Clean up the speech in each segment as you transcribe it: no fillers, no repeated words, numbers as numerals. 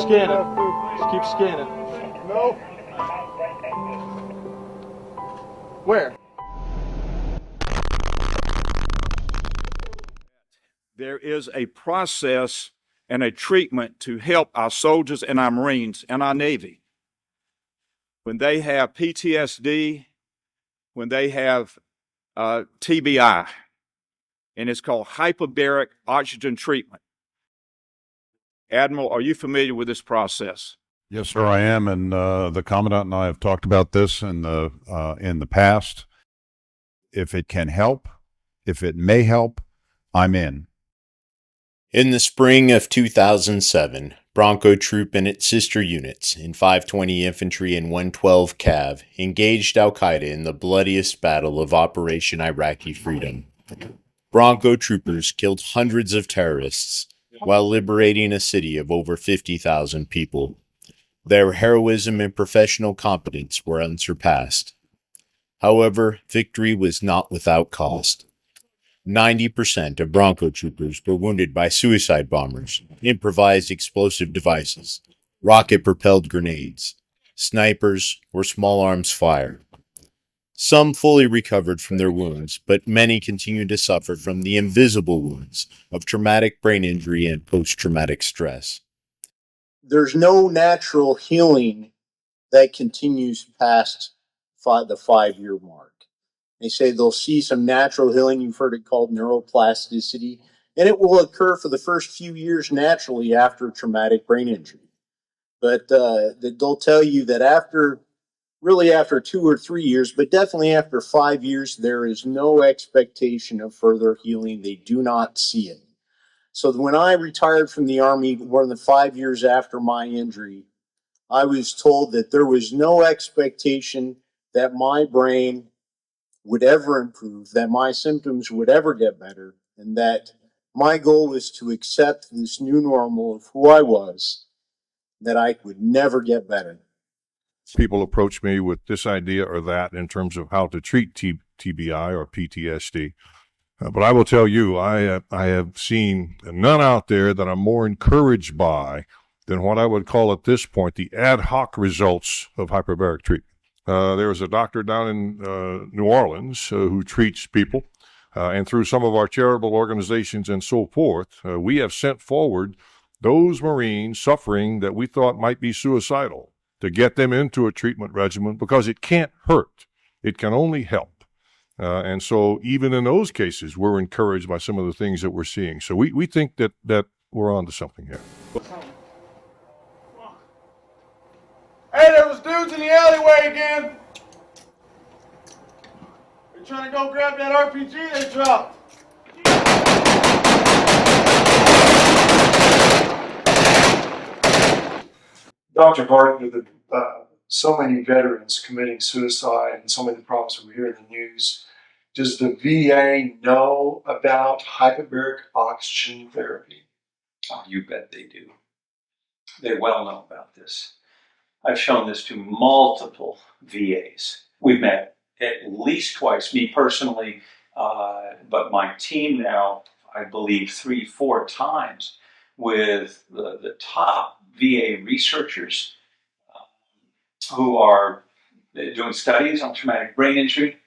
scanning. Just keep scanning. No. Where? There is a process and a treatment to help our soldiers and our Marines and our Navy when they have PTSD, when they have TBI, and it's called hyperbaric oxygen treatment. Admiral, are you familiar with this process? Yes, sir, I am, and the Commandant and I have talked about this in the past. If it can help, if it may help, I'm in. In the spring of 2007, Bronco Troop and its sister units in 520 Infantry and 112 Cav engaged Al-Qaeda in the bloodiest battle of Operation Iraqi Freedom. Bronco troopers killed hundreds of terrorists while liberating a city of over 50,000 people. Their heroism and professional competence were unsurpassed. However, victory was not without cost. 90% of Bronco troopers were wounded by suicide bombers, improvised explosive devices, rocket-propelled grenades, snipers, or small arms fire. Some fully recovered from their wounds, but many continued to suffer from the invisible wounds of traumatic brain injury and post-traumatic stress. There's no natural healing that continues past the 5-year mark. They say they'll see some natural healing. You've heard it called neuroplasticity, and it will occur for the first few years naturally after traumatic brain injury. But they'll tell you that after 2 or 3 years, but definitely after 5 years, there is no expectation of further healing. They do not see it. So when I retired from the Army, more than 5 years after my injury, I was told that there was no expectation that my brain would ever improve, that my symptoms would ever get better, and that my goal was to accept this new normal of who I was, that I would never get better. People approach me with this idea or that in terms of how to treat TBI or PTSD. But I will tell you, I have seen none out there that I'm more encouraged by than what I would call at this point the ad hoc results of hyperbaric treatment. There is a doctor down in New Orleans who treats people, and through some of our charitable organizations and so forth, we have sent forward those Marines suffering that we thought might be suicidal to get them into a treatment regimen because it can't hurt. It can only help. And so even in those cases, we're encouraged by some of the things that we're seeing. So we think that we're on to something here. Hey, there was dudes in the alleyway again. They're trying to go grab that RPG they dropped. Dr. Harch, with so many veterans committing suicide and so many problems that we hear in the news, does the VA know about hyperbaric oxygen therapy? Oh, you bet they do. They well know about this. I've shown this to multiple VAs. We've met at least twice, me personally, but my team now, I believe 3-4 times, with the top VA researchers who are doing studies on traumatic brain injury.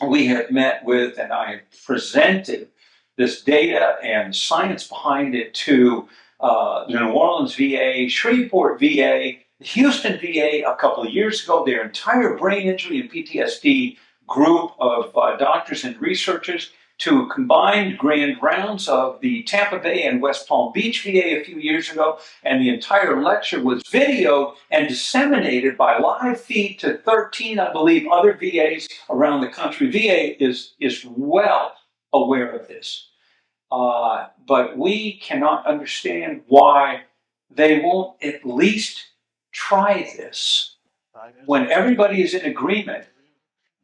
We have met with, and I have presented this data and science behind it to the New Orleans VA, Shreveport VA, Houston VA a couple of years ago, their entire brain injury and PTSD group of doctors and researchers, to combined grand rounds of the Tampa Bay and West Palm Beach VA a few years ago, and the entire lecture was videoed and disseminated by live feed to 13, I believe, other VAs around the country. VA is well aware of this, but we cannot understand why they won't at least try this when everybody is in agreement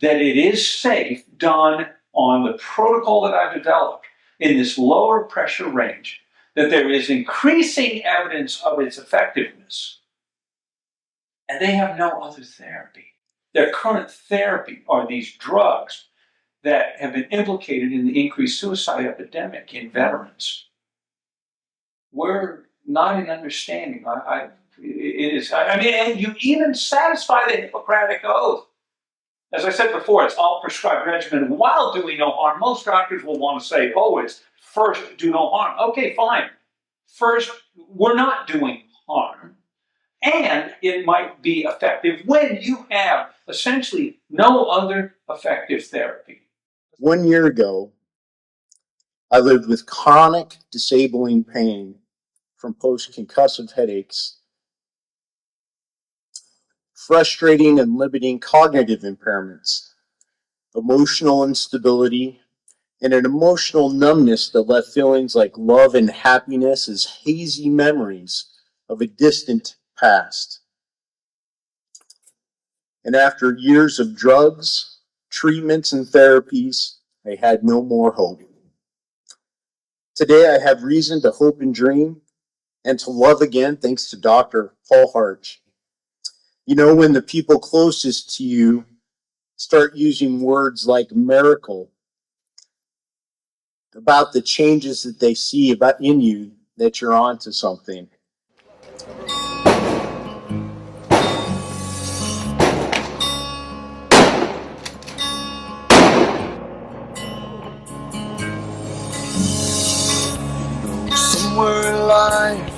that it is safe, done on the protocol that I've developed in this lower pressure range, that there is increasing evidence of its effectiveness. And they have no other therapy. Their current therapy are these drugs that have been implicated in the increased suicide epidemic in veterans. We're not in understanding. It is. I mean, and you even satisfy the Hippocratic Oath. As I said before, it's all prescribed regimen while doing no harm. Most doctors will want to say always, first, do no harm. Okay, fine. First, we're not doing harm. And it might be effective when you have essentially no other effective therapy. 1 year ago, I lived with chronic disabling pain from post-concussive headaches, frustrating and limiting cognitive impairments, emotional instability, and an emotional numbness that left feelings like love and happiness as hazy memories of a distant past. And after years of drugs, treatments, and therapies, I had no more hope. Today I have reason to hope and dream and to love again thanks to Dr. Paul Harch. You know, when the people closest to you start using words like miracle about the changes that they see about in you, that you're onto something. Somewhere in life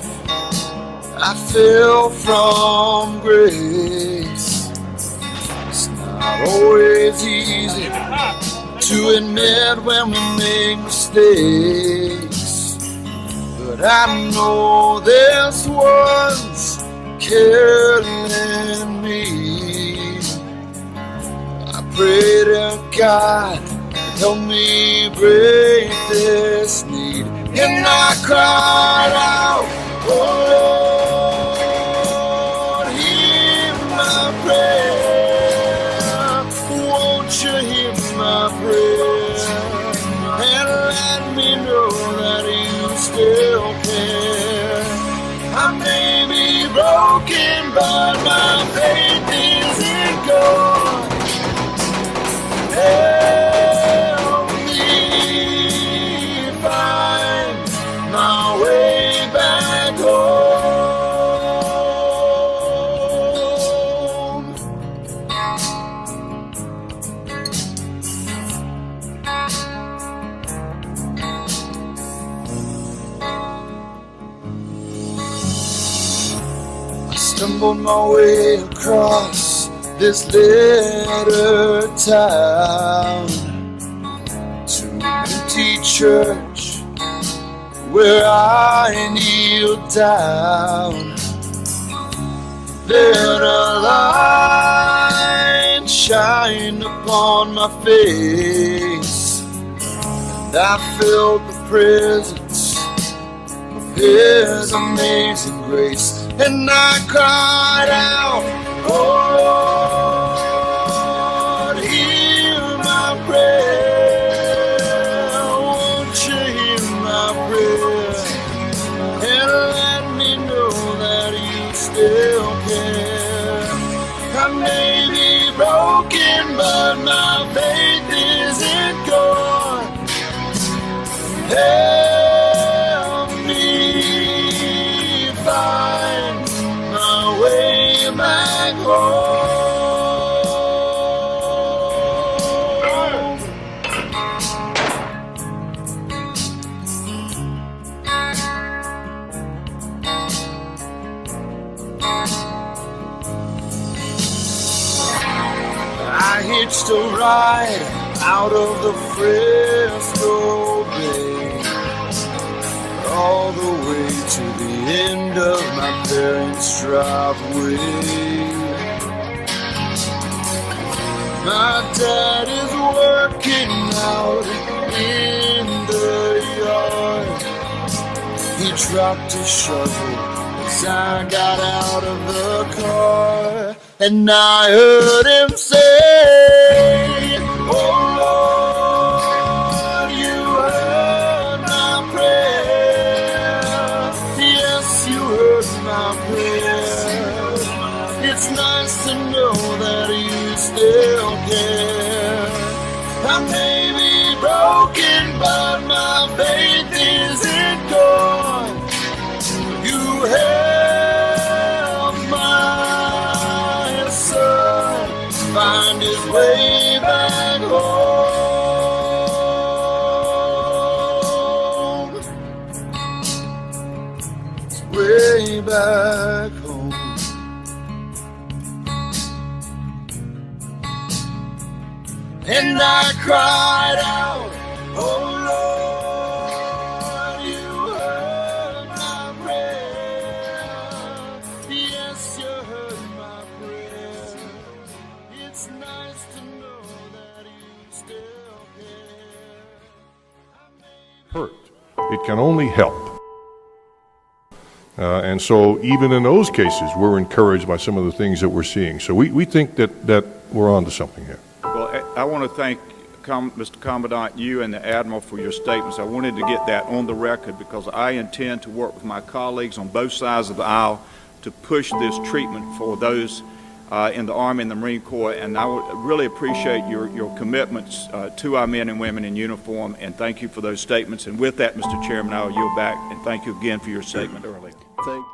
I fell from grace. It's not always easy to admit when we make mistakes, but I know there's one's killing me. I pray to God, help me break this need. And I cried out, oh Lord, hear my prayer. Won't you hear my prayer? And let me know that you still care. I may be broken, but my faith isn't gone. Help me find my way back home. I stumbled my way across this little town to an empty church where I kneeled down. Then a light shined upon my face, and I felt the presence of His amazing grace. And I cried out, oh Lord, hear my prayer. Won't you hear my prayer? And let me know that you still care. I may be broken, but my faith isn't gone. Help me find my way back home. I hitched a ride out of the Frisco Bay, all the way to the end of my parents' driveway. My dad is working out in the yard. He dropped his shovel as I got out of the car, and I heard him say, oh Lord, you heard my prayer. Yes, you heard my prayer. It's nice to know that you still care. I may be broken, but my faith isn't gone. You And I cried out, oh Lord, you heard my prayer. Yes, you heard my prayer. It's nice to know that you still care. Hurt. It can only help. And so even in those cases, we're encouraged by some of the things that we're seeing. So we think that we're on to something here. Well, I want to thank Mr. Commandant, you and the Admiral for your statements. I wanted to get that on the record because I intend to work with my colleagues on both sides of the aisle to push this treatment for those in the Army and the Marine Corps, and I would really appreciate your commitments to our men and women in uniform, and thank you for those statements. And with that, Mr. Chairman, I will yield back, and thank you again for your statement earlier. Thank you.